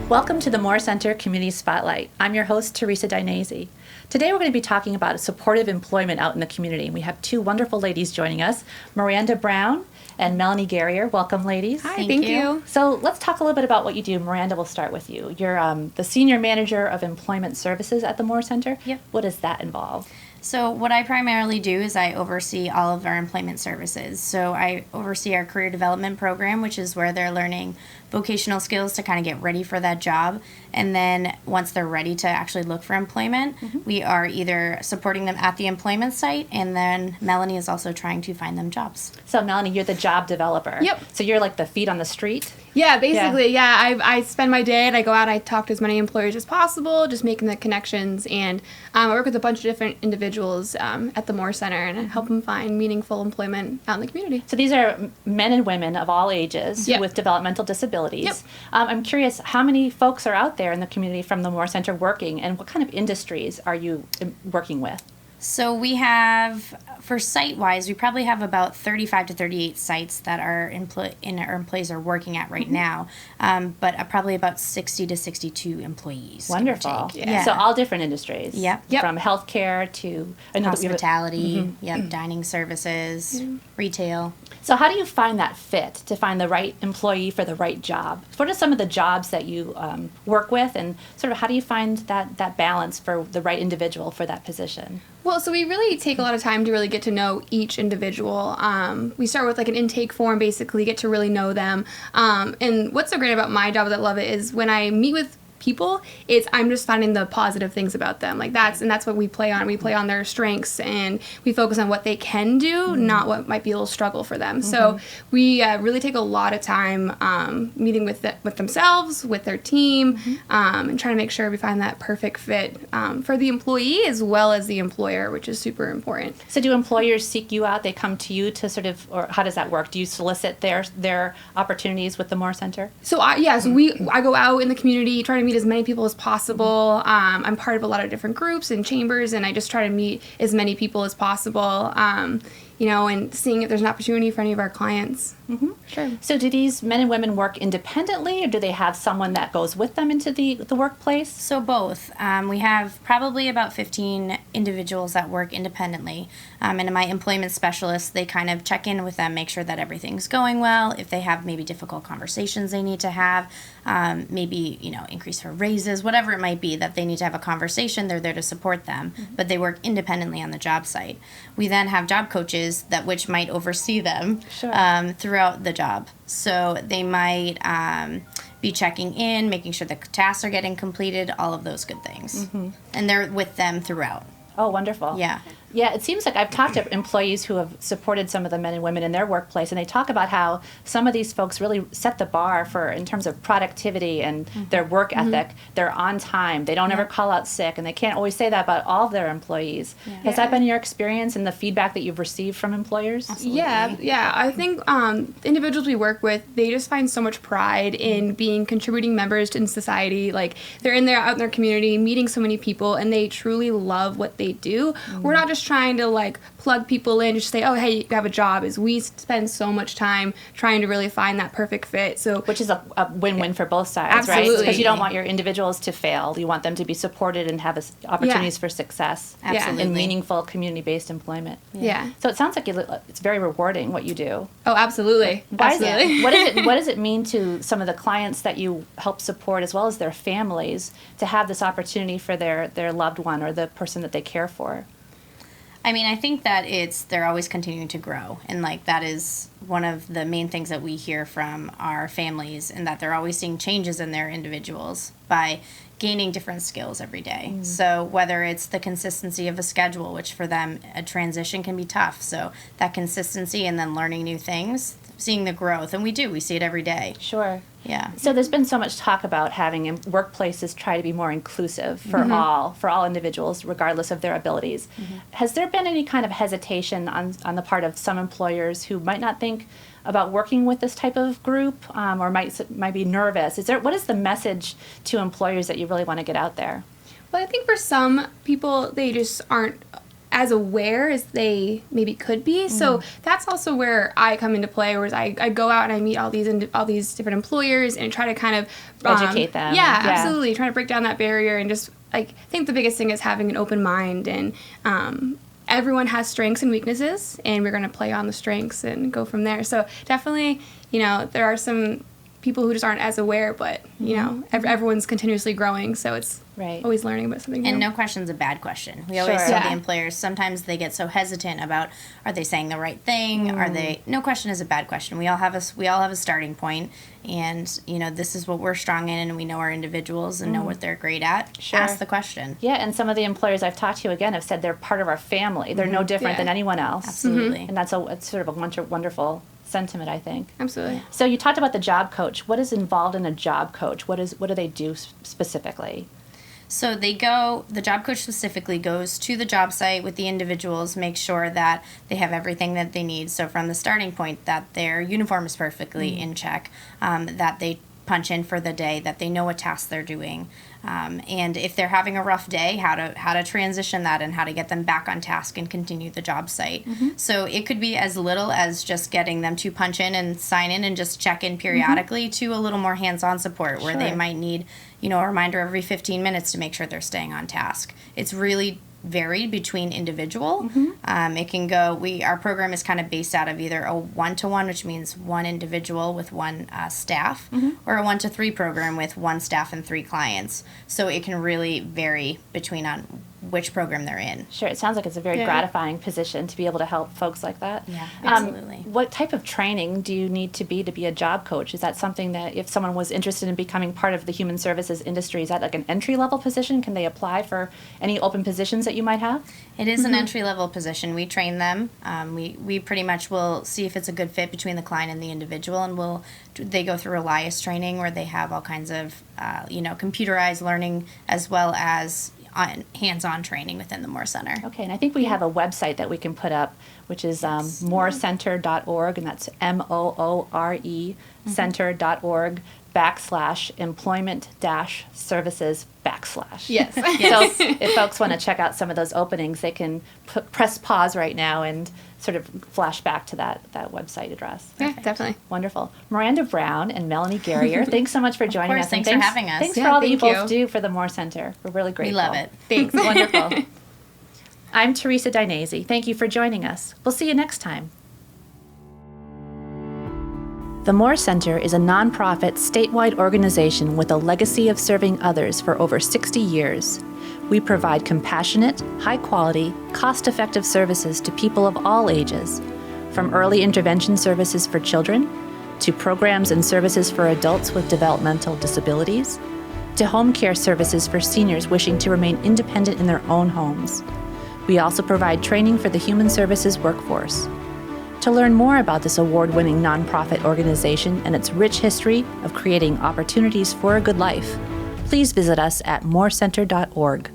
Welcome to the Moore Center Community Spotlight. I'm your host, Teresa Dinesi. Today we're going to be talking about supportive employment out in the community. We have two wonderful ladies joining us, Miranda Brown and Melanie Gerrior. Welcome, ladies. Hi, thank you. So let's talk a little bit about what you do. Miranda, we'll start with you. You're the Senior Manager of Employment Services at the Moore Center. Yep. What does that involve? So what I primarily do is I oversee all of our employment services. So I oversee our career development program, which is where they're learning vocational skills to kind of get ready for that job. And then once they're ready to actually look for employment, we are either supporting them at the employment site, and then Melanie is also trying to find them jobs. So Melanie, you're the job developer. Yep. So you're like the feet on the street? Yeah, basically, yeah. I spend my day and I go out and I talk to as many employers as possible, just making the connections. And I work with a bunch of different individuals at the Moore Center and help them find meaningful employment out in the community. So these are men and women of all ages Yep. with developmental disabilities. Yep. I'm curious, how many folks are out there in the community from the Moore Center working, and what kind of industries are you working with? So we have, for site-wise, we probably have about 35 to 38 sites that our employees are working at right now, but probably about 60 to 62 employees. give or Wonderful. take. Yeah. So all different industries. Yep. Yep. From healthcare to I know that you have- Hospitality, dining services, retail. So how do you find that fit to find the right employee for the right job? What are some of the jobs that you work with, and sort of how do you find that balance for the right individual for that position? Well, so we really take a lot of time to really get to know each individual. We start with like an intake form, basically, get to really know them. And what's so great about my job that I love it is when I meet with people, I'm just finding the positive things about them. Like that's what we play on. We play on their strengths and we focus on what they can do, not what might be a little struggle for them. So we really take a lot of time meeting with themselves, with their team, and trying to make sure we find that perfect fit for the employee as well as the employer, which is super important. So do employers seek you out? They come to you to sort of, or how does that work? Do you solicit their opportunities with the Moore Center? So I go out in the community, try to meet as many people as possible. I'm part of a lot of different groups and chambers, and I just try to meet as many people as possible, and seeing if there's an opportunity for any of our clients. Sure. So do these men and women work independently, or do they have someone that goes with them into the workplace? So both. We have probably about 15 individuals that work independently. And my employment specialists, they kind of check in with them, make sure that everything's going well. If they have maybe difficult conversations they need to have, maybe, increase for raises, whatever it might be that they need to have a conversation, they're there to support them. But they work independently on the job site. We then have job coaches which might oversee them throughout the job. So they might be checking in, making sure the tasks are getting completed, all of those good things. And they're with them throughout. Oh, wonderful. Yeah. Yeah, it seems like I've talked to employees who have supported some of the men and women in their workplace, and they talk about how some of these folks really set the bar in terms of productivity and their work ethic. They're on time. They don't ever call out sick, and they can't always say that about all of their employees. Yeah. Has that been your experience and the feedback that you've received from employers? Absolutely. Yeah. I think the individuals we work with, they just find so much pride in being contributing members in society. Like they're out in their community, meeting so many people, and they truly love what they do. We're not just trying to like plug people in, just say, oh, hey, you have a job. Is we spend so much time trying to really find that perfect fit. So Which is a win-win for both sides, right? Absolutely. Because you don't want your individuals to fail. You want them to be supported and have opportunities for success Absolutely. and meaningful community-based employment. yeah. So it sounds like it's very rewarding what you do. Oh, absolutely. Why is Absolutely. it? What does it mean to some of the clients that you help support, as well as their families, to have this opportunity for their loved one or the person that they care for? I mean, I think that they're always continuing to grow. And like that is one of the main things that we hear from our families, and that they're always seeing changes in their individuals by gaining different skills every day. So whether it's the consistency of a schedule, which for them a transition can be tough. So that consistency and then learning new things, seeing the growth. And we see it every day. Sure. Yeah. So there's been so much talk about having workplaces try to be more inclusive for all individuals, regardless of their abilities. Has there been any kind of hesitation on the part of some employers who might not think about working with this type of group, or might be nervous? What is the message to employers that you really want to get out there? Well, I think for some people, they just aren't as aware as they maybe could be. So that's also where I come into play, whereas I go out and I meet all these different employers and try to kind of educate them. Yeah, absolutely. Try to break down that barrier and just like I think the biggest thing is having an open mind and everyone has strengths and weaknesses, and we're going to play on the strengths and go from there. So definitely, there are some people who just aren't as aware, but, everyone's continuously growing, so it's always learning about something new. And no question's a bad question. We always Sure. tell the employers, sometimes they get so hesitant about, are they saying the right thing? No question is a bad question. We all have a starting point, and, this is what we're strong in, and we know our individuals and know what they're great at. Sure. Ask the question. Yeah, and some of the employers I've talked to, again, have said they're part of our family. They're no different than anyone else. Absolutely. And it's sort of a wonderful sentiment, I think. Absolutely. So you talked about the job coach. What is involved in a job coach? What do they do specifically? So the job coach specifically goes to the job site with the individuals, make sure that they have everything that they need. So from the starting point, that their uniform is perfectly in check, that they punch in for the day, that they know what tasks they're doing. And if they're having a rough day, how to transition that and how to get them back on task and continue the job site. So it could be as little as just getting them to punch in and sign in and just check in periodically to a little more hands-on support where they might need, a reminder every 15 minutes to make sure they're staying on task. It's really varied between individual. It can go, our program is kind of based out of either a 1-to-1, which means one individual with one staff, or a 1-to-3 program with one staff and 3 clients. So it can really vary between on which program they're in. Sure, it sounds like it's a very gratifying position to be able to help folks like that. Yeah, absolutely. What type of training do you need to be a job coach? Is that something that if someone was interested in becoming part of the human services industry, is that like an entry-level position? Can they apply for any open positions that you might have? It is an entry-level position. We train them. We pretty much will see if it's a good fit between the client and the individual, and they go through Elias training where they have all kinds of computerized learning as well as hands-on training within the Moore Center. Okay, and I think we have a website that we can put up, which is moorecenter.org, and that's MOORE center.org /employment-services /. Yes. So if folks want to check out some of those openings, they can press pause right now and sort of flash back to that website address. Yeah, definitely. Wonderful. Miranda Brown and Melanie Gerrior, thanks so much for joining us. Thanks for having us. Thanks for all that you both do for the Moore Center. We're really grateful. We love it. Thanks. Wonderful. I'm Teresa Dinesi. Thank you for joining us. We'll see you next time. The Moore Center is a nonprofit statewide organization with a legacy of serving others for over 60 years. We provide compassionate, high-quality, cost-effective services to people of all ages, from early intervention services for children, to programs and services for adults with developmental disabilities, to home care services for seniors wishing to remain independent in their own homes. We also provide training for the human services workforce. To learn more about this award-winning nonprofit organization and its rich history of creating opportunities for a good life, please visit us at moorecenter.org.